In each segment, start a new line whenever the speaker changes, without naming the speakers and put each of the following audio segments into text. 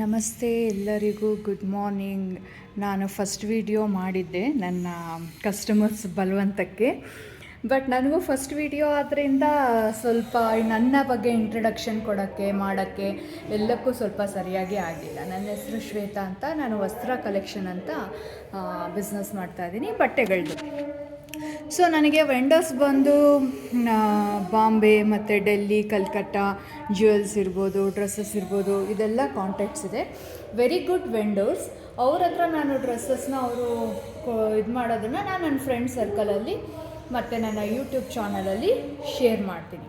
ನಮಸ್ತೆ ಎಲ್ಲರಿಗೂ, good morning. ನಾನು ಫಸ್ಟ್ ವಿಡಿಯೋ ಮಾಡಿದ್ದೆ ನನ್ನ ಕಸ್ಟಮರ್ಸ್ ಬಲವಂತಕ್ಕೆ. ಬಟ್ ನನಗೂ ಫಸ್ಟ್ ವಿಡಿಯೋ ಆದ್ದರಿಂದ ಸ್ವಲ್ಪ ನನ್ನ ಬಗ್ಗೆ ಇಂಟ್ರಡಕ್ಷನ್ ಮಾಡೋಕ್ಕೆ ಎಲ್ಲಕ್ಕೂ ಸ್ವಲ್ಪ ಸರಿಯಾಗಿ ಆಗಿಲ್ಲ. ನನ್ನ ಹೆಸರು ಶ್ವೇತಾ ಅಂತ. ನಾನು ವಸ್ತ್ರ ಕಲೆಕ್ಷನ್ ಅಂತ ಬಿಸ್ನೆಸ್ ಮಾಡ್ತಾಯಿದ್ದೀನಿ, ಬಟ್ಟೆಗಳದ್ದು. ಸೊ ನನಗೆ ವೆಂಡರ್ಸ್ ಬಂದು ಬಾಂಬೆ ಮತ್ತು ಡೆಲ್ಲಿ, ಕಲ್ಕತ್ತಾ, ಜ್ಯುವೆಲ್ಸ್ ಇರ್ಬೋದು, ಡ್ರೆಸ್ಸಸ್ ಇರ್ಬೋದು, ಇದೆಲ್ಲ ಕಾಂಟ್ಯಾಕ್ಟ್ಸ್ ಇದೆ. Very good vendors. ಅವ್ರ ಹತ್ರ ನಾನು ಡ್ರೆಸ್ಸಸ್ನ ಅವರು ಇದು ಮಾಡೋದನ್ನು ನಾನು ನನ್ನ ಫ್ರೆಂಡ್ ಸರ್ಕಲಲ್ಲಿ ಮತ್ತು ನನ್ನ ಯೂಟ್ಯೂಬ್ ಚಾನಲಲ್ಲಿ ಶೇರ್ ಮಾಡ್ತೀನಿ.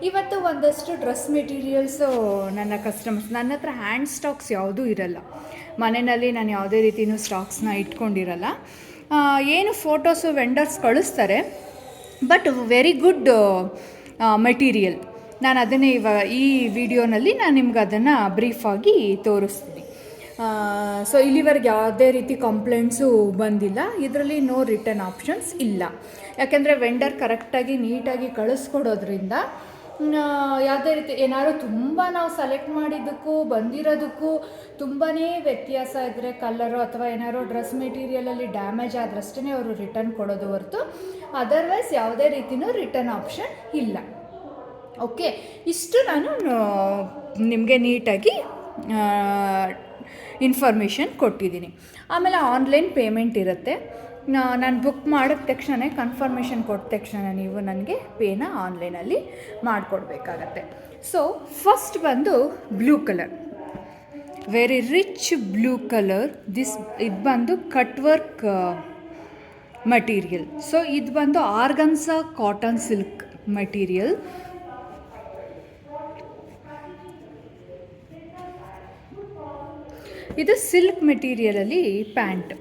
ಇವತ್ತು ಒಂದಷ್ಟು ಡ್ರೆಸ್ ಮೆಟೀರಿಯಲ್ಸು ನನ್ನ ಕಸ್ಟಮರ್ಸ್, ನನ್ನ ಹತ್ರ ಹ್ಯಾಂಡ್ ಸ್ಟಾಕ್ಸ್ ಯಾವುದೂ ಇರಲ್ಲ. ಮನೆಯಲ್ಲಿ ನಾನು ಯಾವುದೇ ರೀತಿಯೂ ಸ್ಟಾಕ್ಸ್ನ ಇಟ್ಕೊಂಡಿರಲ್ಲ. ಏನು ಫೋಟೋಸು ವೆಂಡರ್ಸ್ ಕಳಿಸ್ತಾರೆ, ಬಟ್ ವೆರಿ ಗುಡ್ ಮೆಟೀರಿಯಲ್. ನಾನು ಅದನ್ನೇ ಈ ವಿಡಿಯೋನಲ್ಲಿ ನಾನು ನಿಮ್ಗೆ ಅದನ್ನು ಬ್ರೀಫಾಗಿ ತೋರಿಸ್ತೀನಿ. ಸೊ ಇಲ್ಲಿವರೆಗೆ ಯಾವುದೇ ರೀತಿ ಕಂಪ್ಲೇಂಟ್ಸು ಬಂದಿಲ್ಲ. ಇದರಲ್ಲಿ ನೋ ರಿಟರ್ನ್ ಆಪ್ಷನ್ಸ್ ಇಲ್ಲ. ಯಾಕೆಂದರೆ ವೆಂಡರ್ ಕರೆಕ್ಟಾಗಿ ನೀಟಾಗಿ ಕಳಿಸ್ಕೊಡೋದ್ರಿಂದ ಯಾವುದೇ ರೀತಿ ಏನಾದ್ರು ತುಂಬ ನಾವು ಸೆಲೆಕ್ಟ್ ಮಾಡಿದ್ದಕ್ಕೂ ಬಂದಿರೋದಕ್ಕೂ ತುಂಬಾ ವ್ಯತ್ಯಾಸ ಇದ್ದರೆ, ಕಲರು ಅಥವಾ ಏನಾದ್ರು ಡ್ರೆಸ್ ಮೆಟೀರಿಯಲಲ್ಲಿ ಡ್ಯಾಮೇಜ್ ಆದ್ರಷ್ಟೇ ಅವರು ರಿಟರ್ನ್ ಕೊಡೋದು ಹೊರತು ಅದರ್ವೈಸ್ ಯಾವುದೇ ರೀತಿಯೂ ರಿಟರ್ನ್ ಆಪ್ಷನ್ ಇಲ್ಲ. ಓಕೆ, ಇಷ್ಟು ನಾನು ನಿಮಗೆ ನೀಟಾಗಿ ಇನ್ಫಾರ್ಮೇಷನ್ ಕೊಟ್ಟಿದ್ದೀನಿ. ಆಮೇಲೆ ಆನ್ಲೈನ್ ಪೇಮೆಂಟ್ ಇರುತ್ತೆ. ನಾನು ಬುಕ್ ಮಾಡಿದ ತಕ್ಷಣ, ಕನ್ಫರ್ಮೇಷನ್ ಕೊಟ್ಟ ತಕ್ಷಣ ನೀವು ನನಗೆ ಪೇನ ಆನ್ಲೈನಲ್ಲಿ ಮಾಡಿಕೊಡ್ಬೇಕಾಗತ್ತೆ. ಸೊ ಫಸ್ಟ್ ಬಂದು blue colour, very rich blue colour. ಇದು ಬಂದು ಕಟ್ ವರ್ಕ್ ಮಟೀರಿಯಲ್. ಸೊ ಇದು ಬಂದು ಆರ್ಗನ್ಸಾ ಕಾಟನ್ ಸಿಲ್ಕ್ ಮಟೀರಿಯಲ್. ಇದು ಸಿಲ್ಕ್ ಮೆಟೀರಿಯಲಲ್ಲಿ ಪ್ಯಾಂಟ್.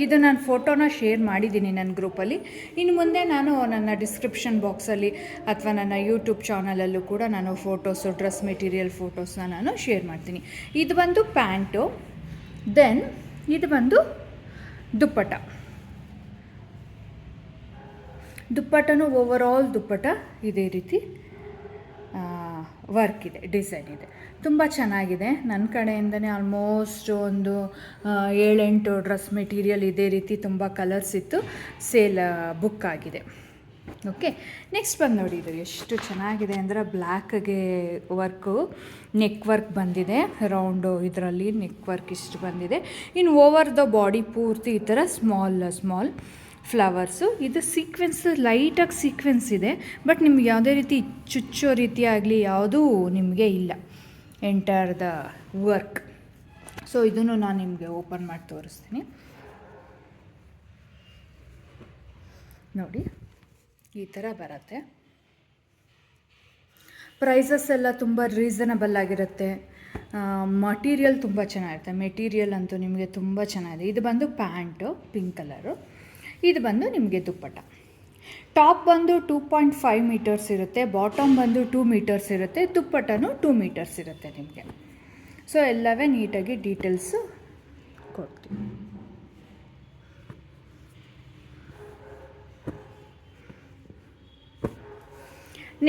ಇದು ನಾನು ಫೋಟೋನ ಶೇರ್ ಮಾಡಿದ್ದೀನಿ ನನ್ನ ಗ್ರೂಪಲ್ಲಿ. ಇನ್ನು ಮುಂದೆ ನಾನು ನನ್ನ ಡಿಸ್ಕ್ರಿಪ್ಷನ್ ಬಾಕ್ಸಲ್ಲಿ ಅಥವಾ ನನ್ನ ಯೂಟ್ಯೂಬ್ ಚಾನಲಲ್ಲೂ ಕೂಡ ನಾನು ಫೋಟೋಸು, ಡ್ರೆಸ್ ಮೆಟೀರಿಯಲ್ ಫೋಟೋಸ್ನ ನಾನು ಶೇರ್ ಮಾಡ್ತೀನಿ. ಇದು ಬಂದು ಪ್ಯಾಂಟು. ದೆನ್ ಇದು ಬಂದು ದುಪ್ಪಟ. ದುಪ್ಪಟನೂ ಓವರಾಲ್ ದುಪ್ಪಟ ಇದೇ ರೀತಿ ವರ್ಕ್ ಇದೆ, ಡಿಸೈನ್ ಇದೆ, ತುಂಬ ಚೆನ್ನಾಗಿದೆ. ನನ್ನ ಕಡೆಯಿಂದನೇ ಆಲ್ಮೋಸ್ಟ್ ಒಂದು 7-8 ಡ್ರೆಸ್ ಮೆಟೀರಿಯಲ್ ಇದೇ ರೀತಿ ತುಂಬ ಕಲರ್ಸ್ ಇತ್ತು, ಸೇಲ್ ಬುಕ್ ಆಗಿದೆ. ಓಕೆ, ನೆಕ್ಸ್ಟ್ ಬಂದು ನೋಡಿ, ಇದು ಎಷ್ಟು ಚೆನ್ನಾಗಿದೆ ಅಂದರೆ ಬ್ಲ್ಯಾಕ್ಗೆ ವರ್ಕು, ನೆಕ್ ವರ್ಕ್ ಬಂದಿದೆ, ರೌಂಡು ಇದರಲ್ಲಿ ನೆಕ್ ವರ್ಕ್ ಇಷ್ಟು ಬಂದಿದೆ. ಇನ್ನು ಓವರ್ ದ ಬಾಡಿ ಪೂರ್ತಿ ಈ ಥರ ಸ್ಮಾಲ್ ಫ್ಲವರ್ಸು. ಇದು ಸೀಕ್ವೆನ್ಸ್, ಲೈಟಾಗಿ ಸೀಕ್ವೆನ್ಸ್ ಇದೆ, ಬಟ್ ನಿಮ್ಗೆ ಯಾವುದೇ ರೀತಿ ಚುಚ್ಚೋ ರೀತಿ ಆಗಲಿ ಯಾವುದೂ ನಿಮಗೆ ಇಲ್ಲ ಎಂಟರ್ ದ ವರ್ಕ್. ಸೊ ಇದನ್ನು ನಾನು ನಿಮಗೆ ಓಪನ್ ಮಾಡಿ ತೋರಿಸ್ತೀನಿ. ನೋಡಿ, ಈ ಥರ ಬರುತ್ತೆ. ಪ್ರೈಸಸ್ ಎಲ್ಲ ತುಂಬ ರೀಸನಬಲ್ ಆಗಿರುತ್ತೆ. ಮಟೀರಿಯಲ್ ತುಂಬ ಚೆನ್ನಾಗಿರುತ್ತೆ. ಮೆಟೀರಿಯಲ್ ಅಂತೂ ನಿಮಗೆ ತುಂಬ ಚೆನ್ನಾಗಿದೆ. ಇದು ಬಂದು ಪ್ಯಾಂಟು, ಪಿಂಕ್ ಕಲರು. ಇದು ಬಂದು ನಿಮಗೆ ದುಪ್ಪಟ. ಟಾಪ್ ಬಂದು 2.5 ಮೀಟರ್ಸ್ ಇರುತ್ತೆ, ಬಾಟಮ್ ಬಂದು 2 ಮೀಟರ್ಸ್ ಇರುತ್ತೆ, ದುಪ್ಪಟನೂ 2 ಮೀಟರ್ಸ್ ಇರುತ್ತೆ ನಿಮಗೆ. ಸೊ ಎಲ್ಲವೇ ನೀಟಾಗಿ ಡೀಟೇಲ್ಸು ಕೊಡ್ತೀನಿ.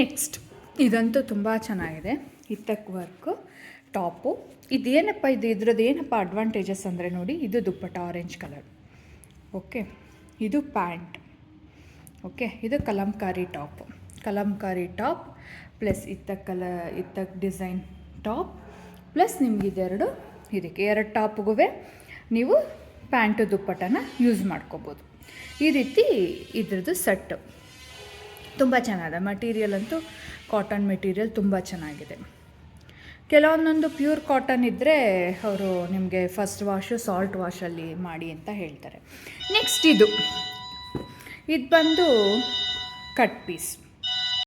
ನೆಕ್ಸ್ಟ್ ಇದಂತೂ ತುಂಬ ಚೆನ್ನಾಗಿದೆ, ಹಿತ್ತಕ್ ವರ್ಕು ಟಾಪು. ಇದೇನಪ್ಪ ಇದ್ರದ್ದು ಏನಪ್ಪ ಅಡ್ವಾಂಟೇಜಸ್ ಅಂದರೆ ನೋಡಿ, ಇದು ದುಪ್ಪಟ ಆರೆಂಜ್ ಕಲರ್. ಓಕೆ, ಇದು ಪ್ಯಾಂಟ್. ಓಕೆ, ಇದು ಕಲಂಕಾರಿ ಟಾಪ್ ಪ್ಲಸ್ ಇತ್ತಕ್ ಡಿಸೈನ್ ಟಾಪ್ ಪ್ಲಸ್ ನಿಮ್ಗೆ ಇದೆರಡು, ಇದಕ್ಕೆ 2 ಟಾಪ್ಗೂ ನೀವು ಪ್ಯಾಂಟು ದುಪ್ಪಟನ ಯೂಸ್ ಮಾಡ್ಕೋಬೋದು. ಈ ರೀತಿ ಇದ್ರದ್ದು ಸೆಟ್ಟು ತುಂಬ ಚೆನ್ನಾಗಿದೆ. ಮಟೀರಿಯಲ್ ಅಂತೂ ಕಾಟನ್ ಮೆಟೀರಿಯಲ್ ತುಂಬ ಚೆನ್ನಾಗಿದೆ. ಕೆಲವೊಂದೊಂದು ಪ್ಯೂರ್ ಕಾಟನ್ ಇದ್ದರೆ ಅವರು ನಿಮಗೆ ಫಸ್ಟ್ ವಾಶು ಸಾಲ್ಟ್ ವಾಶಲ್ಲಿ ಮಾಡಿ ಅಂತ ಹೇಳ್ತಾರೆ. ನೆಕ್ಸ್ಟ್ ಇದು ಬಂದು ಕಟ್ ಪೀಸ್.